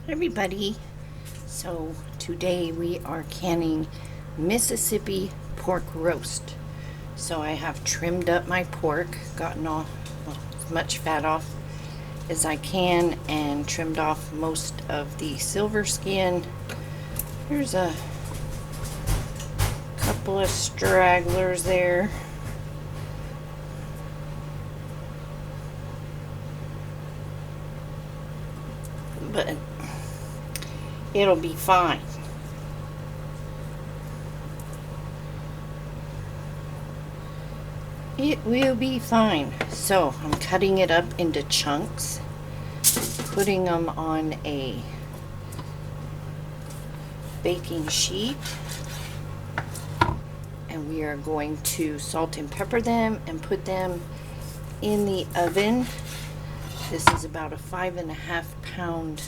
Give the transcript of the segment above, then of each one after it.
Everybody. So today we are canning Mississippi pork roast. So I have trimmed up my pork, gotten off as much fat off as I can, and trimmed off most of the silver skin. There's a couple of stragglers there. But it'll be fine. It will be fine. So I'm cutting it up into chunks, putting them on a baking sheet, and we are going to salt and pepper them and put them in the oven. This is about a 5.5-pound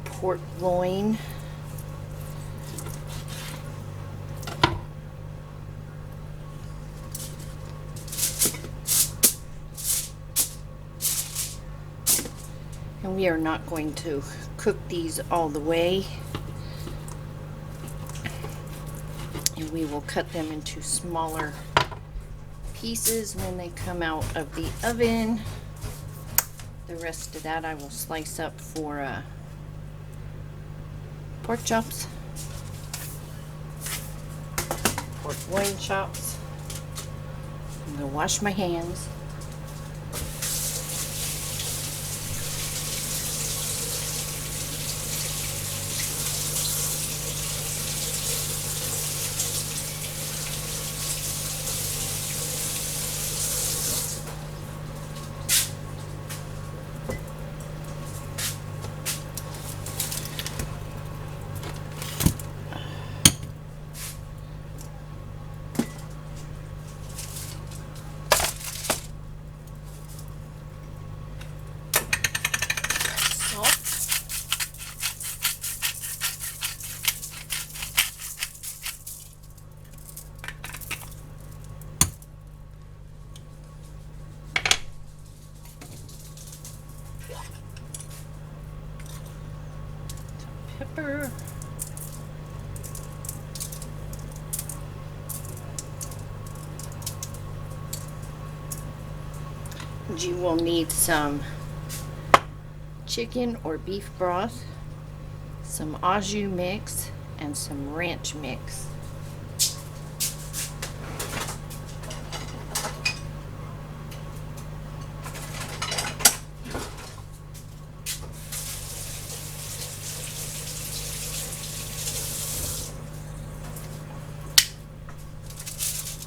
pork loin. And we are not going to cook these all the way. And we will cut them into smaller pieces when they come out of the oven. The rest of that I will slice up for pork chops, pork loin chops. I'm going to wash my hands. Pepper. You will need some chicken or beef broth, some au jus mix, and some ranch mix.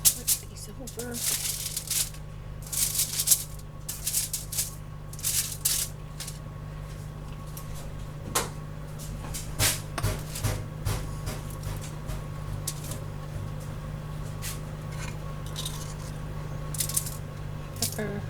Flip these over. Pepper.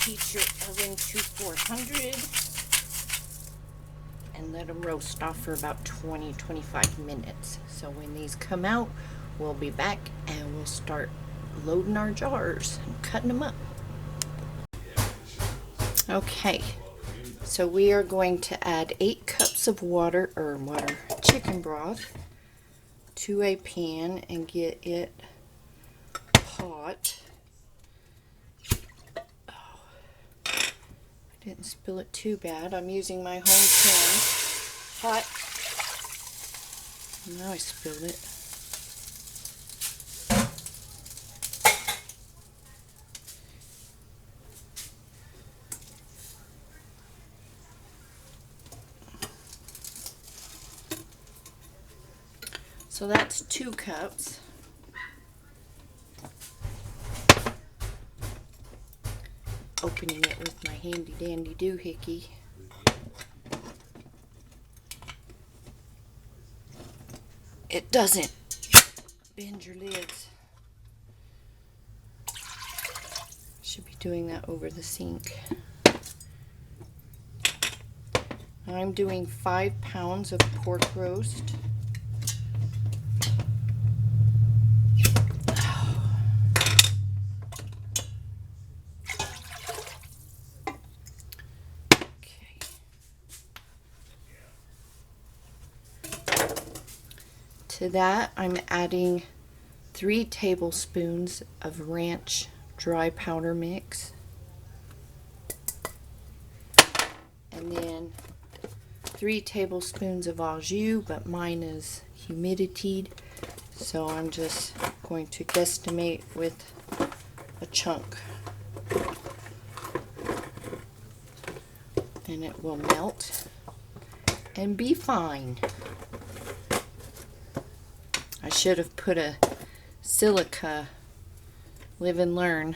Heat your oven to 400 and let them roast off for about 20-25 minutes. So when these come out, we'll be back and we'll start loading our jars and cutting them up. Okay, so we are going to add 8 cups of chicken broth to a pan and get it hot. Didn't spill it too bad. I'm using my home pan. Hot. Now I spilled it. So that's 2 cups. Opening it with my handy dandy doohickey. It doesn't bend your lids. Should be doing that over the sink. I'm doing 5 pounds of pork roast. Okay. To that, I'm adding 3 tablespoons of ranch dry powder mix. And then 3 tablespoons of au jus, but mine is humiditied, so I'm just going to guesstimate with a chunk. And it will melt and be fine. I should have put a silica live and learn.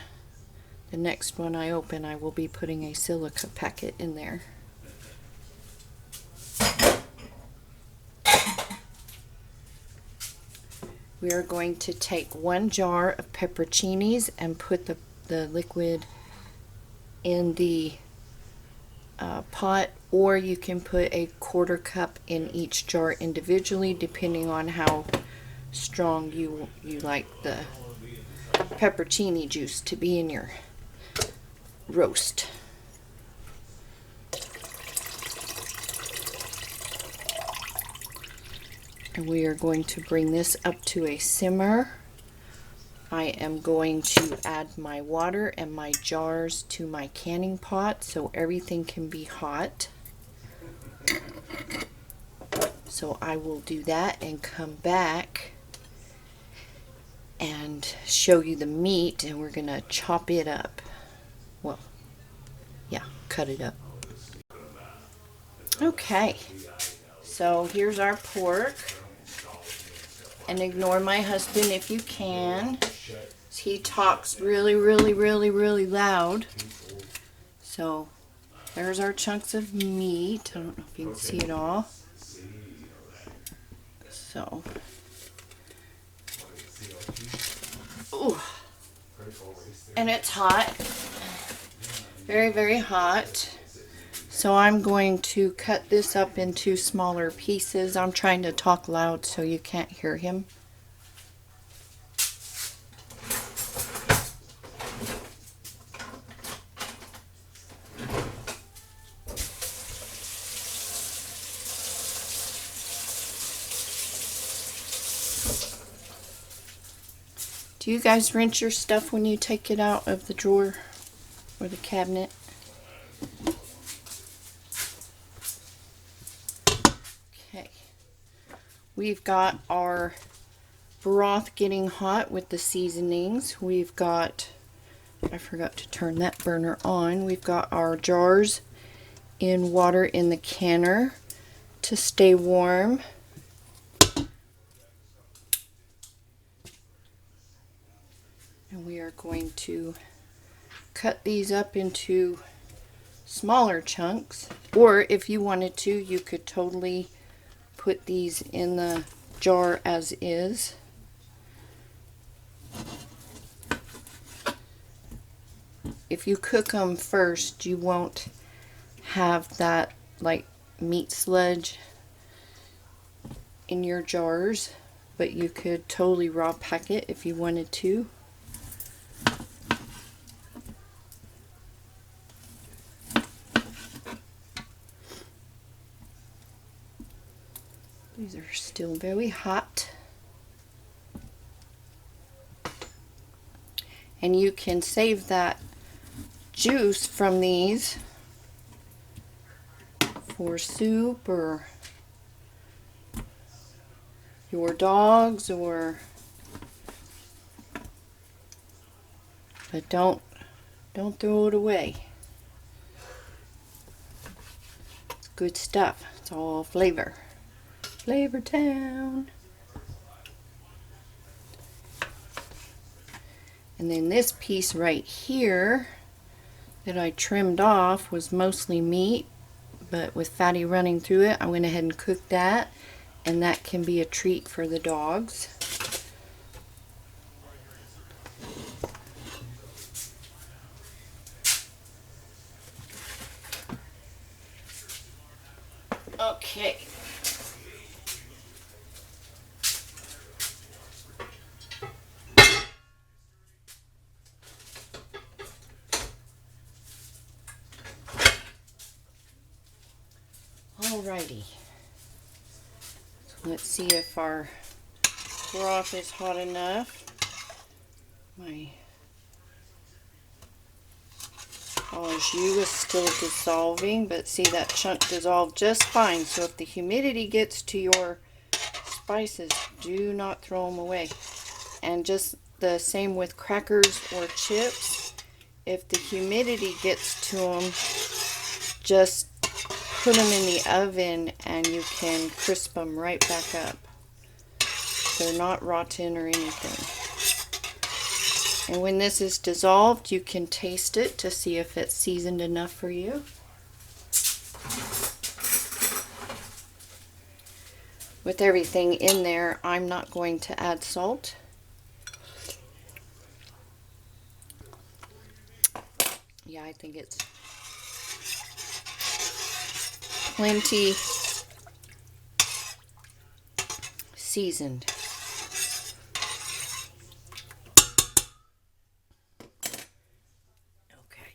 The next one I open, I will be putting a silica packet in there. We are going to take 1 jar of pepperoncinis and put the liquid in the pot, or you can put a 1/4 cup in each jar individually, depending on how strong you like the pepperoncini juice to be in your roast. And we are going to bring this up to a simmer. I am going to add my water and my jars to my canning pot so everything can be hot. So I will do that and come back and show you the meat, and we're going to chop it up. Well, yeah, cut it up. Okay, so here's our pork. And ignore my husband if you can. He talks really, really, really, really loud. So there's our chunks of meat. I don't know if you can see it all. So, ooh, and it's hot. Very, very hot. So I'm going to cut this up into smaller pieces. I'm trying to talk loud so you can't hear him. Do you guys rinse your stuff when you take it out of the drawer or the cabinet? Okay. We've got our broth getting hot with the seasonings. We've got, I forgot to turn that burner on. We've got our jars in water in the canner to stay warm. And we are going to cut these up into smaller chunks, or if you wanted to, you could totally put these in the jar as is. If you cook them first, you won't have that like meat sludge in your jars, but you could totally raw pack it if you wanted to. These are still very hot. And you can save that juice from these for soup or your dogs, or but don't throw it away. It's good stuff. It's all flavor. Flavor Town. And then this piece right here that I trimmed off was mostly meat, but with fatty running through it, I went ahead and cooked that, and that can be a treat for the dogs. Okay. Alrighty. So let's see if our broth is hot enough. My au jus is still dissolving, but see, that chunk dissolved just fine. So if the humidity gets to your spices, do not throw them away. And just the same with crackers or chips. If the humidity gets to them, just put them in the oven and you can crisp them right back up. They're not rotten or anything. And when this is dissolved, you can taste it to see if it's seasoned enough for you. With everything in there, I'm not going to add salt. Yeah, I think it's plenty seasoned. Okay.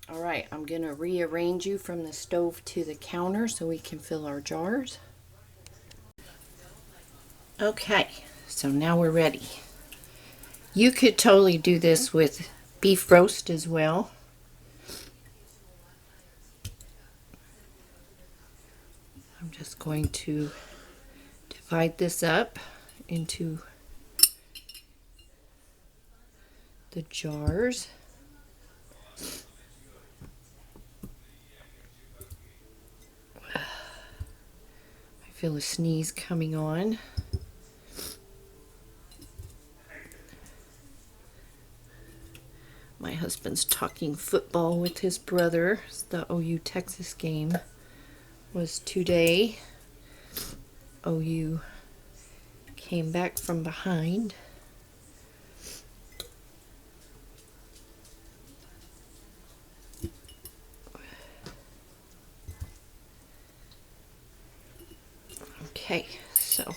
All right, I'm going to rearrange you from the stove to the counter so we can fill our jars. Okay, so now we're ready. You could totally do this with beef roast as well. I'm just going to divide this up into the jars. I feel a sneeze coming on. My husband's talking football with his brother. The OU Texas game was today. OU came back from behind. Okay, so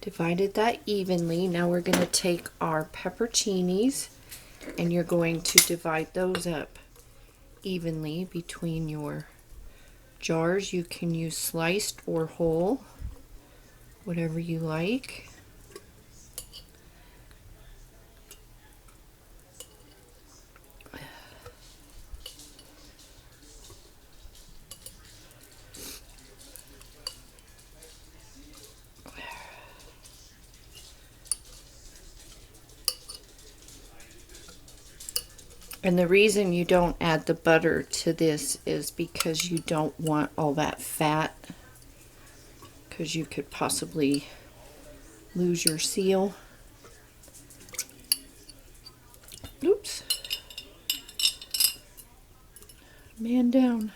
divided that evenly. Now we're going to take our pepperoncinis and you're going to divide those up evenly between your jars. You can use sliced or whole, whatever you like. And the reason you don't add the butter to this is because you don't want all that fat, because you could possibly lose your seal. Oops. Man down.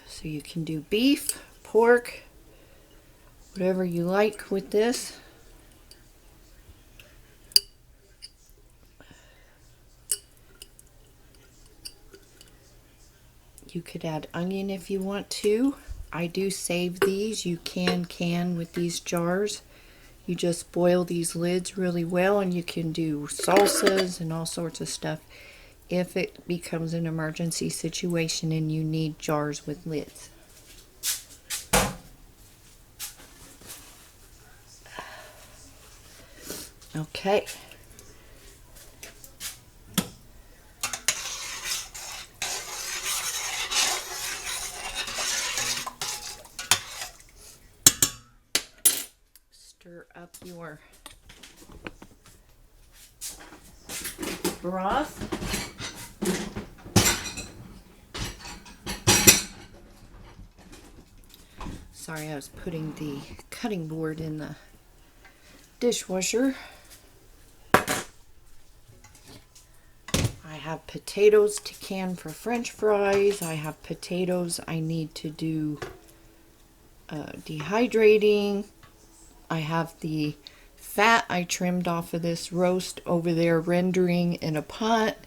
So you can do beef, pork, whatever you like with this. You could add onion if you want to. I do save these. You can with these jars. You just boil these lids really well and you can do salsas and all sorts of stuff if it becomes an emergency situation and you need jars with lids. Okay. Stir up your broth. Sorry, I was putting the cutting board in the dishwasher. I have potatoes to can for French fries. I have potatoes I need to do dehydrating. I have the fat I trimmed off of this roast over there rendering in a pot.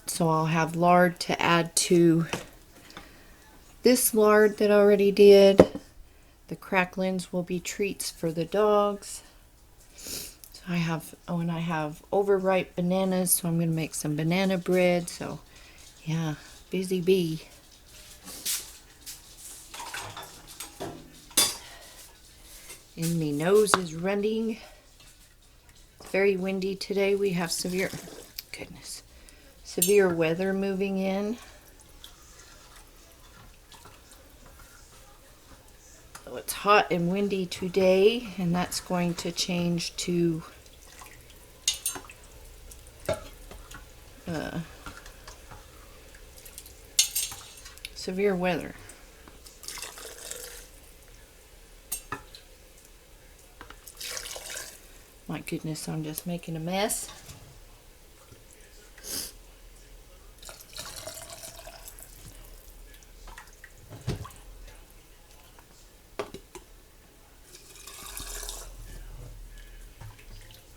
So I'll have lard to add to this lard that I already did. The cracklings will be treats for the dogs. So I have, oh, and I have overripe bananas, so I'm going to make some banana bread. So yeah, busy bee. And my nose is running. It's very windy today. We have severe weather moving in. So it's hot and windy today, and that's going to change to severe weather. My goodness, I'm just making a mess.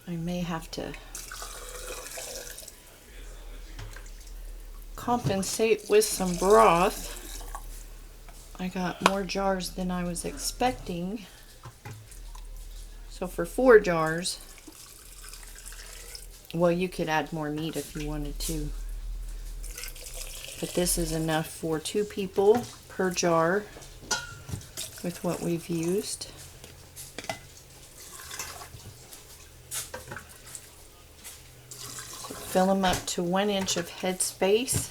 I may have to compensate with some broth. I got more jars than I was expecting. So for 4 jars, well, you could add more meat if you wanted to. But this is enough for 2 people per jar with what we've used. So fill them up to 1 inch of head space.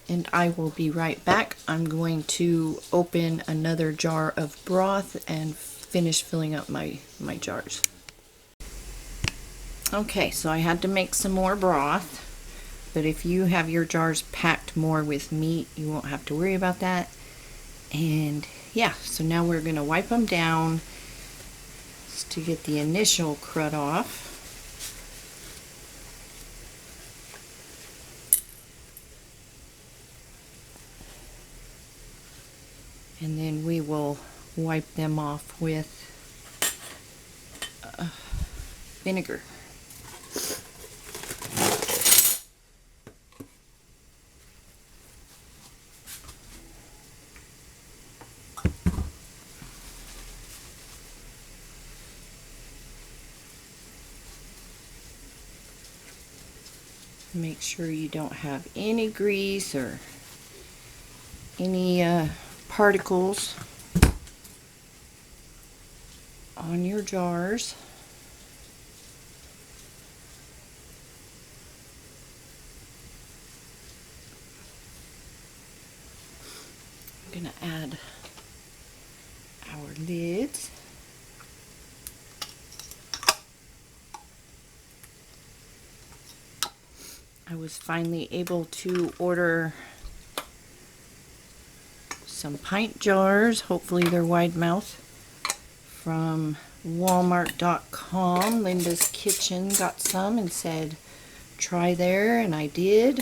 And I will be right back. I'm going to open another jar of broth and finish filling up my jars. Okay, so I had to make some more broth, but if you have your jars packed more with meat, you won't have to worry about that. And yeah, so now we're going to wipe them down just to get the initial crud off. And then we will wipe them off with vinegar. Make sure you don't have any grease or any particles on your jars. I'm going to add our lids. I was finally able to order some pint jars, hopefully they're wide mouth, from Walmart.com. Linda's Kitchen got some and said try there, and I did.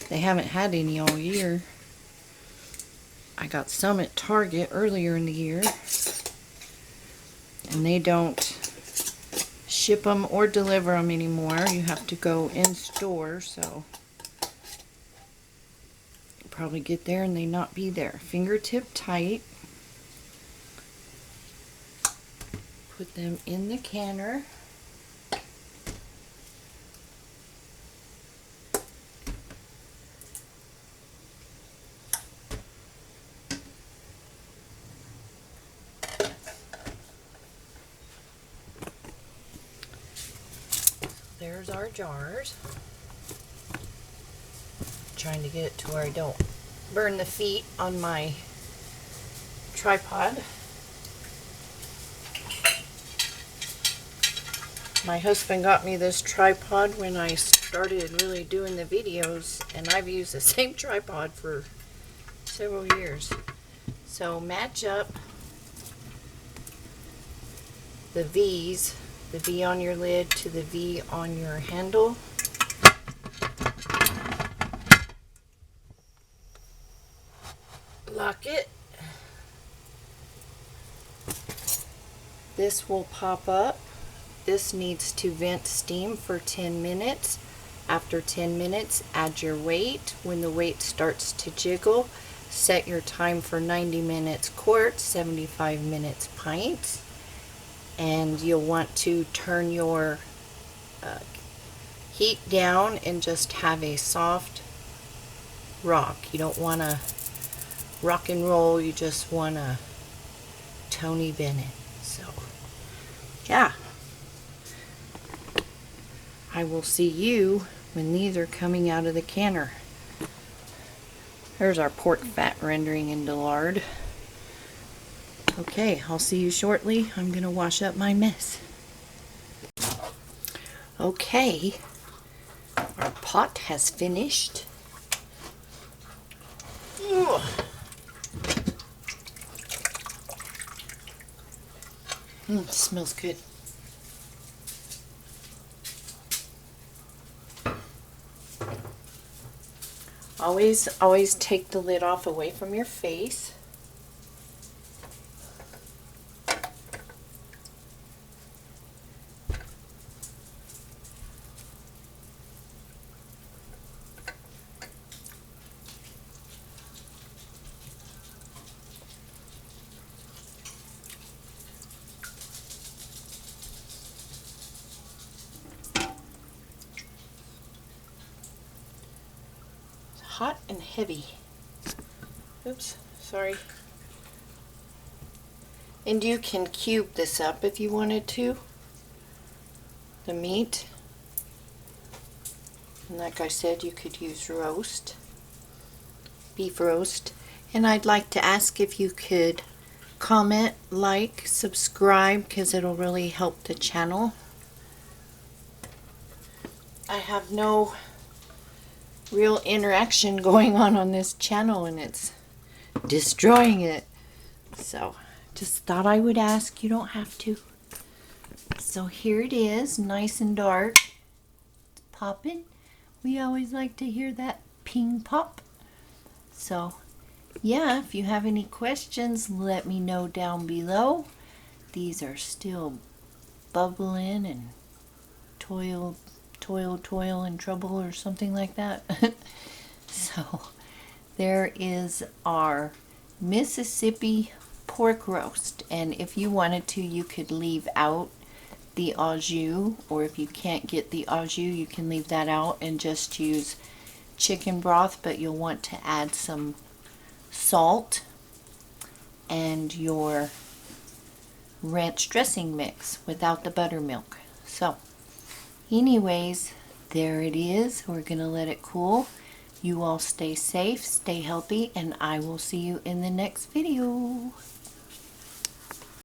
They haven't had any all year. I got some at Target earlier in the year, and they don't ship them or deliver them anymore. You have to go in store, so probably get there and they not be there. Fingertip tight. Put them in the canner. There's our jars. Trying to get it to where I don't burn the feet on my tripod. My husband got me this tripod when I started really doing the videos, and I've used the same tripod for several years. So match up the V's, the V on your lid to the V on your handle. socket. This will pop up. This needs to vent steam for 10 minutes. After 10 minutes, add your weight. When the weight starts to jiggle, set your time for 90 minutes quarts, 75 minutes pints. And you'll want to turn your heat down and just have a soft rock. You don't want to rock and roll, you just want to Tony Bennett. So, yeah. I will see you when these are coming out of the canner. There's our pork fat rendering into lard. Okay, I'll see you shortly. I'm going to wash up my mess. Okay, our pot has finished. Ugh. Smells good. Always take the lid off away from your face. Hot and heavy. Oops, sorry. And you can cube this up if you wanted to, the meat. And like I said, you could use roast, beef roast. And I'd like to ask if you could comment, like, subscribe, because it'll really help the channel. I have no real interaction going on this channel, and it's destroying it. So just thought I would ask. You don't have to. So here it is, nice and dark. It's popping. We always like to hear that ping pop. So yeah, if you have any questions, let me know down below. These are still bubbling and toil and trouble or something like that. So there is our Mississippi pork roast, and if you wanted to, you could leave out the au jus, or if you can't get the au jus, you can leave that out and just use chicken broth, but you'll want to add some salt and your ranch dressing mix without the buttermilk. So anyways, there it is. We're gonna let it cool. You all stay safe, stay healthy, and I will see you in the next video.